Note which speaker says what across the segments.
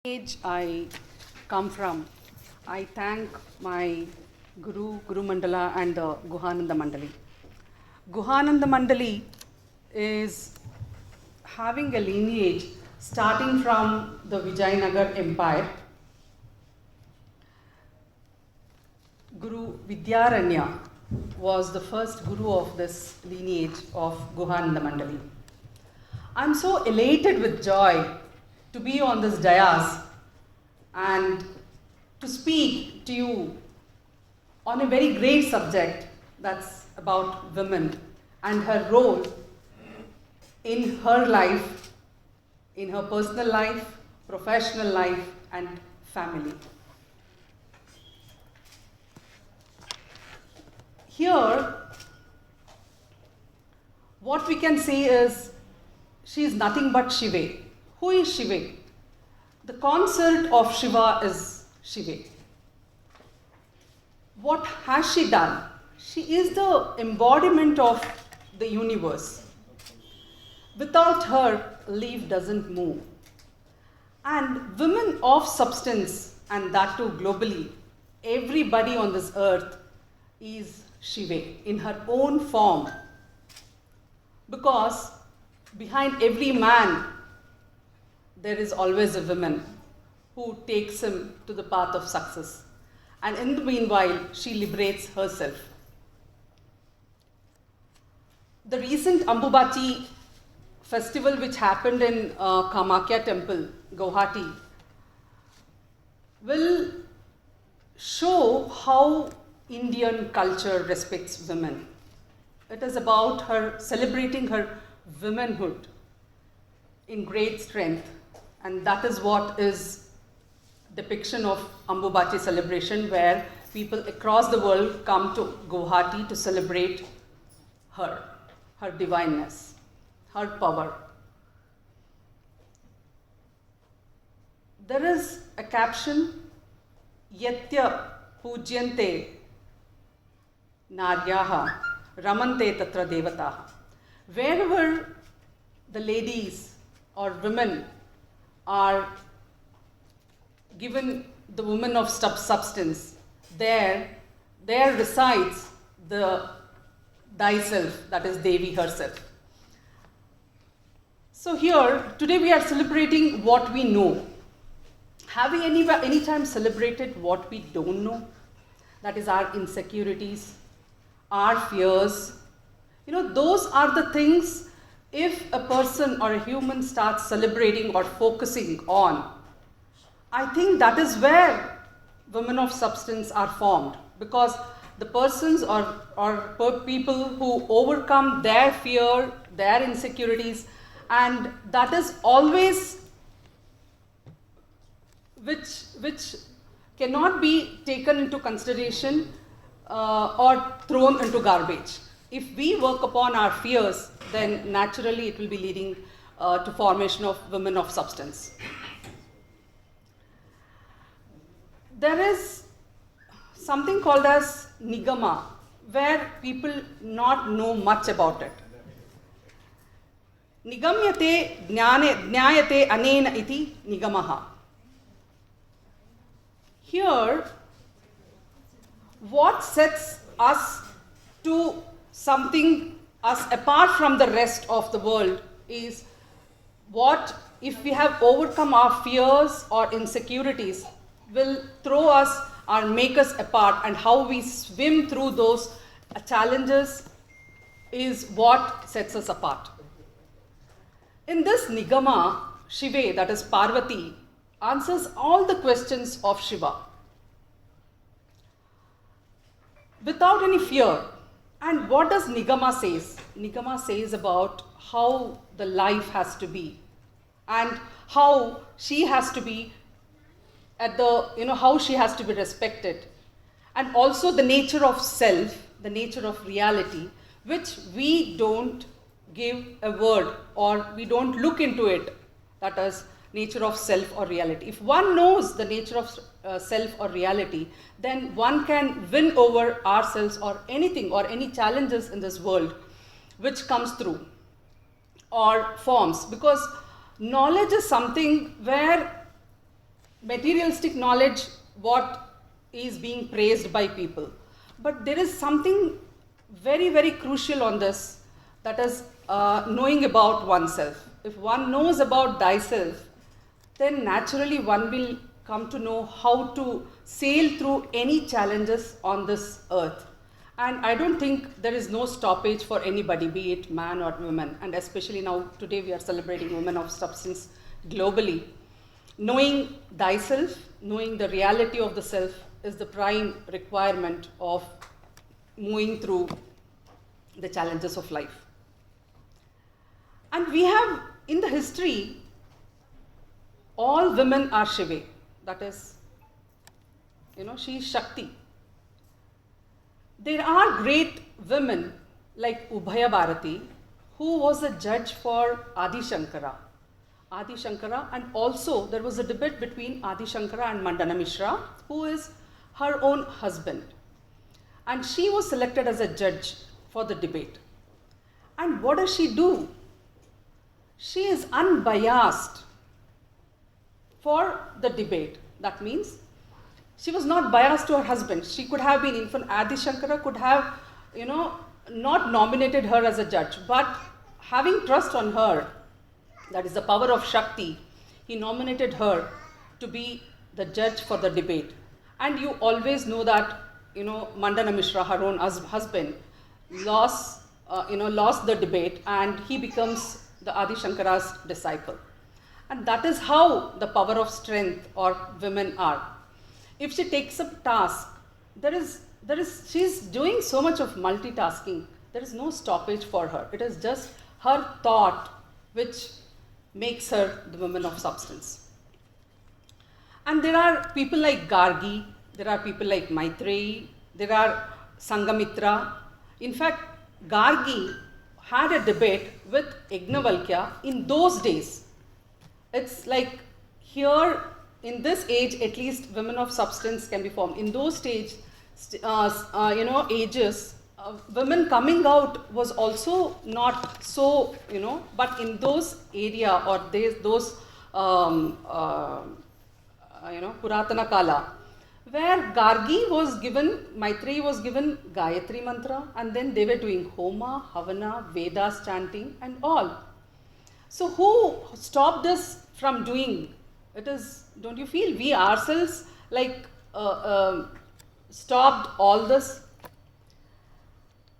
Speaker 1: Age I come from, I thank my Guru Mandala and the Guhananda Mandali. Guhananda Mandali is having a lineage starting from the Vijayanagar Empire. Guru Vidyaranya was the first guru of this lineage of Guhananda Mandali. I'm so elated with joy to be on this dais and to speak to you on a very great subject that's about women and her role in her life, in her personal life, professional life, and family. Here, what we can say is she is nothing but Shiva. Who is Shiva? The consort of Shiva is Shiva. What has she done? She is the embodiment of the universe. Without her, leaf doesn't move. And women of substance, and that too globally, everybody on this earth is Shiva in her own form. Because behind every man, there is always a woman who takes him to the path of success. And in the meanwhile, she liberates herself. The recent Ambubati festival which happened in Kamakya temple, Guwahati, will show how Indian culture respects women. It is about her celebrating her womanhood in great strength, and that is what is depiction of Ambubati celebration, where people across the world come to Guwahati to celebrate her divineness, her power. There is a caption, Yatya Pujyante Naryaha Ramante Tatra Devataha. Wherever the ladies or women are given the woman of substance, there resides the thyself, that is Devi herself. So here, today we are celebrating what we know. Have we any time celebrated what we don't know? That is our insecurities, our fears. Those are the things, if a person or a human starts celebrating or focusing on, I think that is where women of substance are formed. Because the persons or people who overcome their fear, their insecurities, and that is always which cannot be taken into consideration or thrown into garbage. If we work upon our fears, then naturally it will be leading to formation of women of substance. There is something called as nigama, where people not know much about it. Nigamyate jnayate anena iti nigamaha. Here, what sets us to something us apart from the rest of the world is what, if we have overcome our fears or insecurities, will throw us or make us apart, and how we swim through those challenges is what sets us apart. In this Nigama, Shiva, that is Parvati, answers all the questions of Shiva without any fear. And what does Nigama says? Nigama says about how the life has to be and how she has to be how she has to be respected, and also the nature of self, the nature of reality, which we don't give a word or we don't look into it. That is nature of self or reality. If one knows the nature of self or reality, then one can win over ourselves or anything or any challenges in this world which comes through or forms. Because knowledge is something where materialistic knowledge, what is being praised by people. But there is something very, very crucial on this, that is knowing about oneself. If one knows about thyself, then naturally one will come to know how to sail through any challenges on this earth. And I don't think there is no stoppage for anybody, be it man or woman. And especially now, today we are celebrating Women of Substance globally. Knowing thyself, knowing the reality of the self, is the prime requirement of moving through the challenges of life. And we have, in the history, all women are Shive. That is, she is Shakti. There are great women like Ubhaya Bharati, who was a judge for Adi Shankara. And also there was a debate between Adi Shankara and Mandana Mishra, who is her own husband. And she was selected as a judge for the debate. And what does she do? She is unbiased for the debate. That means she was not biased to her husband. She could have been, in fact, Adi Shankara could have, not nominated her as a judge, but having trust on her, that is the power of Shakti, he nominated her to be the judge for the debate. And you always know that, Mandana Mishra, her own husband, lost the debate, and he becomes the Adi Shankara's disciple. And that is how the power of strength or women are. If she takes up task, she's doing so much of multitasking. There is no stoppage for her. It is just her thought which makes her the woman of substance. And there are people like Gargi, there are people like Maitreyi, there are Sangamitra. In fact, Gargi had a debate with Yajnavalkya in those days. It's like here, in this age, at least women of substance can be formed. In those ages, women coming out was also not so, but in those area or those, Puratana Kala, where Gargi was given, Maitreyi was given Gayatri Mantra, and then they were doing Homa, Havana, Vedas chanting and all. So who stopped us from doing? It is, don't you feel we ourselves stopped all this?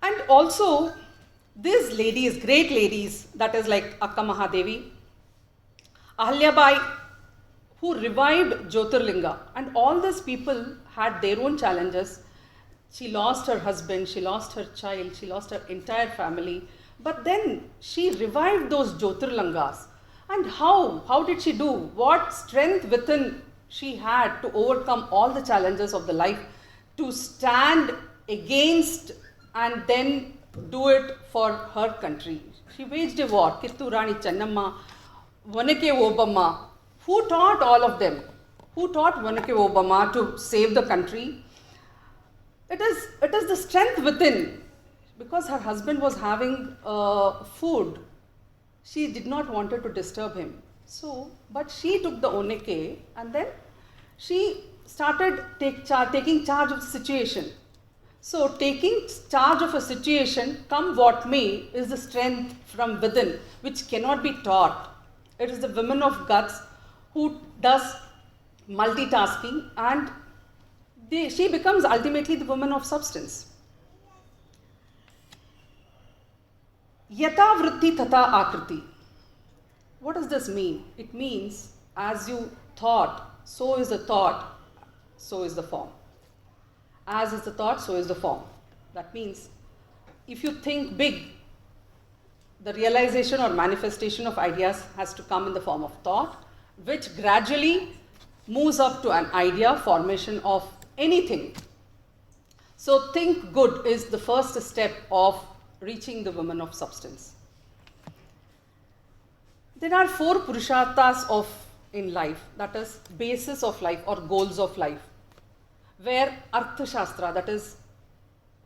Speaker 1: And also these ladies, great ladies, that is like Akka Mahadevi, Ahalyabai, who revived Jyotirlinga, and all these people had their own challenges. She lost her husband, she lost her child, she lost her entire family, but then she revived those Jyotirlingas. And how did she do? What strength within she had to overcome all the challenges of the life, to stand against and then do it for her country. She waged a war. Kittu Rani Channamma, Vanake Obama. Who taught all of them? Who taught Vanake Obama to save the country? It is the strength within. Because her husband was having food, she did not want to disturb him. So, but she took the oneke and then she started taking charge of the situation. So, taking charge of a situation, come what may, is the strength from within, which cannot be taught. It is the women of guts who does multitasking, and she becomes ultimately the woman of substance. Yata vritti tata akriti. What does this mean? It means as you thought, so is the thought, so is the form. As is the thought, so is the form. That means if you think big, the realization or manifestation of ideas has to come in the form of thought, which gradually moves up to an idea, formation of anything. So think good is the first step of reaching the woman of substance. There are 4 purusharthas in life, that is basis of life or goals of life, where Artha Shastra, that is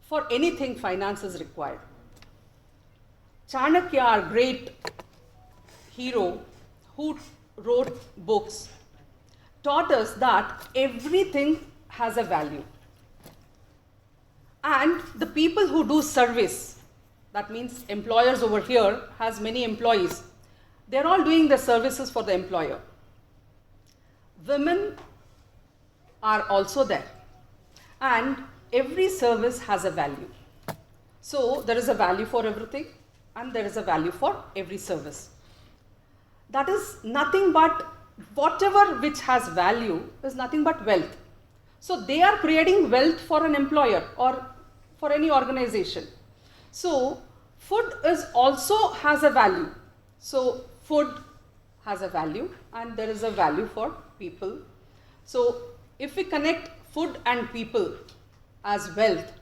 Speaker 1: for anything finance is required. Chanakya, our great hero who wrote books, taught us that everything has a value. And the people who do service, that means employers over here has many employees, they're all doing the services for the employer. Women are also there, and every service has a value. So there is a value for everything, and there is a value for every service. That is nothing but, whatever which has value is nothing but wealth. So they are creating wealth for an employer or for any organization. So food is also has a value. So food has a value, and there is a value for people. So if we connect food and people as wealth,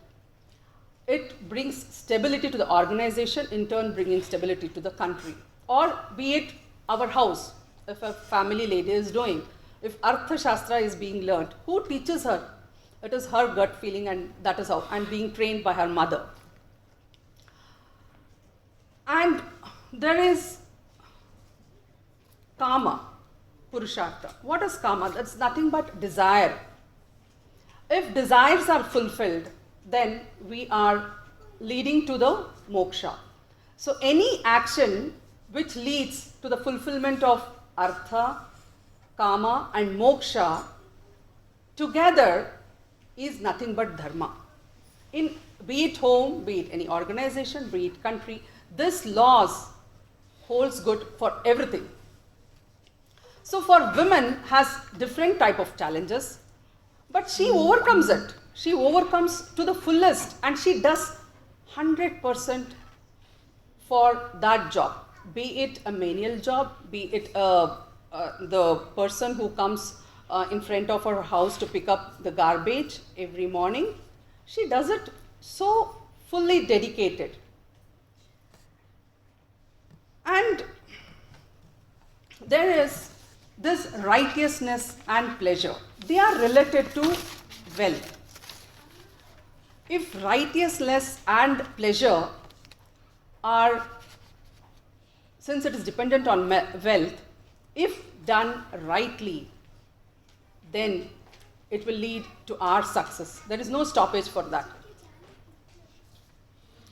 Speaker 1: it brings stability to the organization, in turn bringing stability to the country. Or be it our house, if a family lady is doing, if Artha Shastra is being learnt, who teaches her? It is her gut feeling, and that is how, and being trained by her mother. And there is Kama, Purushartha. What is Kama? That's nothing but desire. If desires are fulfilled, then we are leading to the moksha. So any action which leads to the fulfillment of Artha, Kama and moksha together is nothing but dharma. In be it home, be it any organization, be it country, this laws holds good for everything. So for women has different type of challenges, but she overcomes it. She overcomes to the fullest, and she does 100% for that job. Be it a menial job, be it the person who comes in front of her house to pick up the garbage every morning. She does it so fully dedicated. And there is this righteousness and pleasure. They are related to wealth. If righteousness and pleasure are, since it is dependent on wealth, if done rightly, then it will lead to our success. There is no stoppage for that.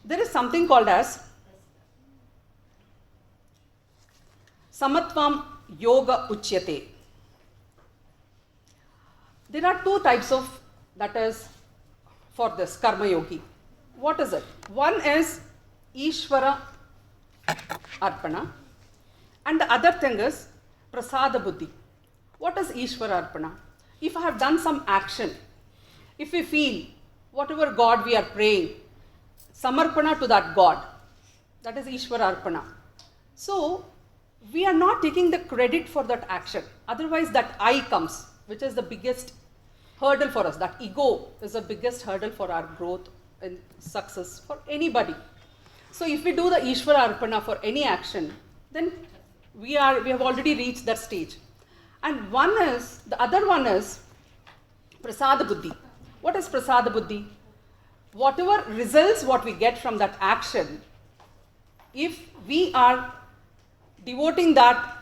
Speaker 1: There is something called as Samatvam Yoga Uchyate. There are two types of, that is for this Karma Yogi. What is it? One is Ishvara Arpana, and the other thing is Prasada Buddhi. What is Ishvara Arpana? If I have done some action, if we feel whatever God we are praying, Samarpana to that God, that is Ishvara Arpana. So we are not taking the credit for that action. Otherwise that I comes, which is the biggest hurdle for us. That ego is the biggest hurdle for our growth and success for anybody. So if we do the Ishvara Arpana for any action, then we have already reached that stage. And the other one is Prasada Buddhi. What is Prasada Buddhi? Whatever results what we get from that action, if we are devoting that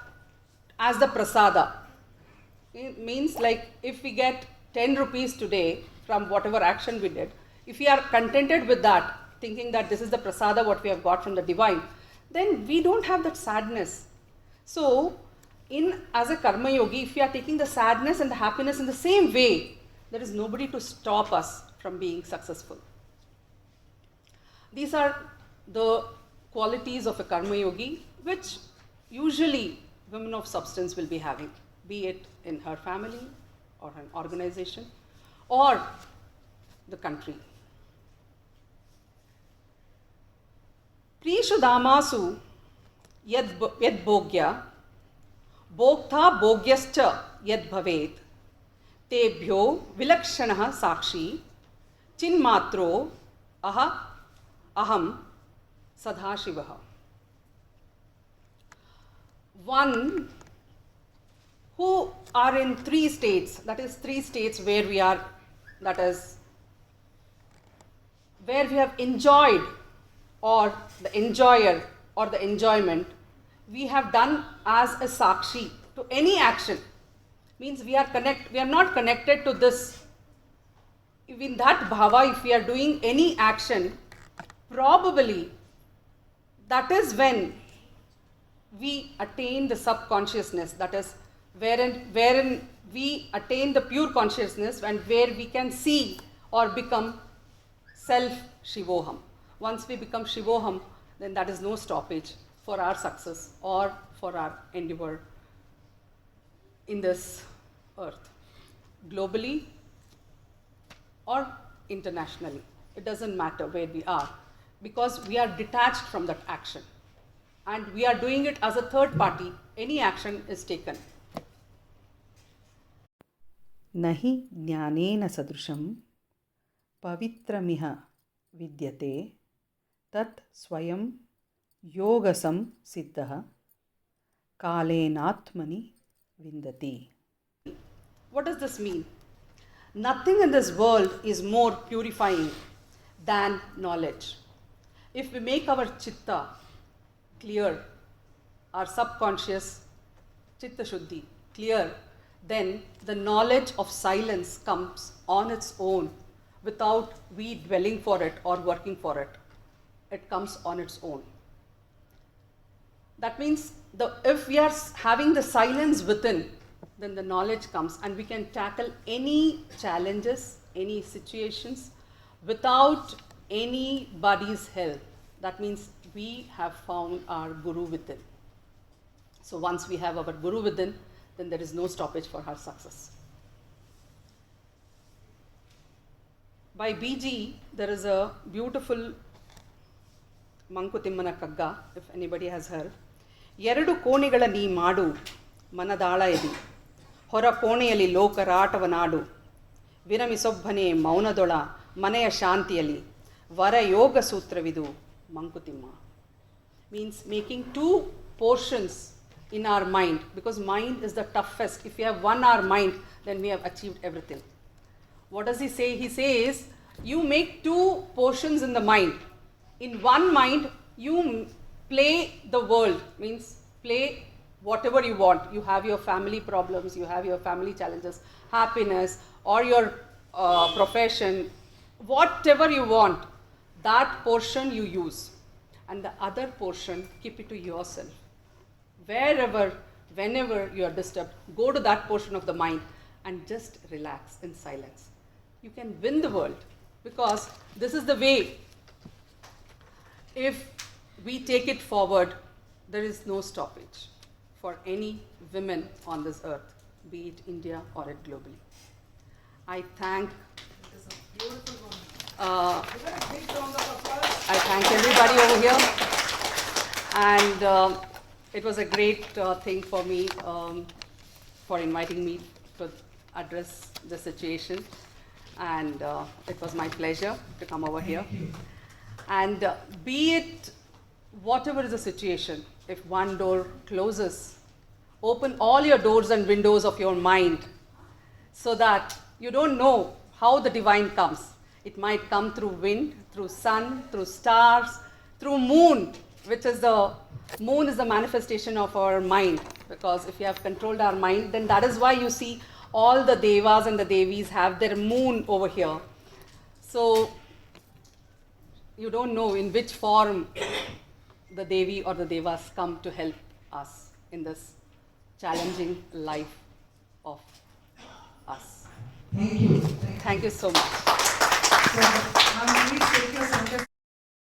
Speaker 1: as the prasada, it means like if we get 10 rupees today from whatever action we did, if we are contented with that, thinking that this is the prasada what we have got from the divine, then we don't have that sadness. So as a karma yogi, if we are taking the sadness and the happiness in the same way, there is nobody to stop us from being successful. These are the qualities of a karma yogi, which usually women of substance will be having, be it in her family or an organization or the country. Prishu damasu yad bhogya bhokta bhogyascha yad bhavet tebhyo vilakshanah sakshi chinmatro aham sadhashivaha. One who are in 3 states, that is 3 states where we are, that is where we have enjoyed, or the enjoyer or the enjoyment, we have done as a sakshi to any action. Means we are not connected to this. In that bhava, if we are doing any action, probably that is when we attain the subconsciousness, that is wherein we attain the pure consciousness, and where we can see or become self Shivoham. Once we become Shivoham, then that is no stoppage for our success or for our endeavor in this earth, globally or internationally. It doesn't matter where we are, because we are detached from that action and we are doing it as a third party. Any action is taken.
Speaker 2: नहि ज्ञानेन सदृशं पवित्रमिह विद्यते तत् स्वयं योगसंसिद्धः कालेनात्मनि विन्दति.
Speaker 1: What does this mean? Nothing in this world is more purifying than knowledge. If we make our chitta clear, our subconscious chitta shuddhi clear, then the knowledge of silence comes on its own without we dwelling for it or working for it. It comes on its own. That means if we are having the silence within, then the knowledge comes and we can tackle any challenges, any situations without anybody's help. That means we have found our Guru within. So once we have our Guru within, then there is no stoppage for our success. By BG, there is a beautiful Mankutimana Kagga, if anybody has heard. ಎರಡು ಕೋಣೆಗಳ ನೀ ಮಾಡು ಮನದಾಳ ಎದಿ ಹೊರ ಕೋಣೆಯಲ್ಲಿ ಲೋಕರಾಟವನಾಡು ವಿರಮಿಸೊಬ್ಬನೇ ಮೌನದೊಳ ಮನೆಯ ಶಾಂತಿಯಲ್ಲಿ ವರ ಯೋಗ ಸೂತ್ರವಿದು Mankutimma. Means making two portions in our mind, because mind is the toughest. If we have one our mind, then we have achieved everything. What does he say? He says you make two portions in the mind. In one mind you play the world, means play whatever you want. You have your family problems, you have your family challenges, happiness, or your profession, whatever you want, that portion you use. And the other portion, keep it to yourself. Wherever, whenever you are disturbed, go to that portion of the mind and just relax in silence. You can win the world, because this is the way. If we take it forward, there is no stoppage for any women on this earth, be it India or it globally. I thank everybody over here, and it was a great thing for me for inviting me to address the situation, and it was my pleasure to come over here. And be it whatever is the situation, if one door closes, open all your doors and windows of your mind, so that you don't know how the divine comes. It might come through wind, through sun, through stars, through moon, which is the moon is the manifestation of our mind, because if you have controlled our mind, then that is why you see all the devas and the devis have their moon over here. So you don't know in which form the Devi or the Devas come to help us in this challenging life of us.
Speaker 3: Thank you.
Speaker 1: Thank you so much.
Speaker 3: So,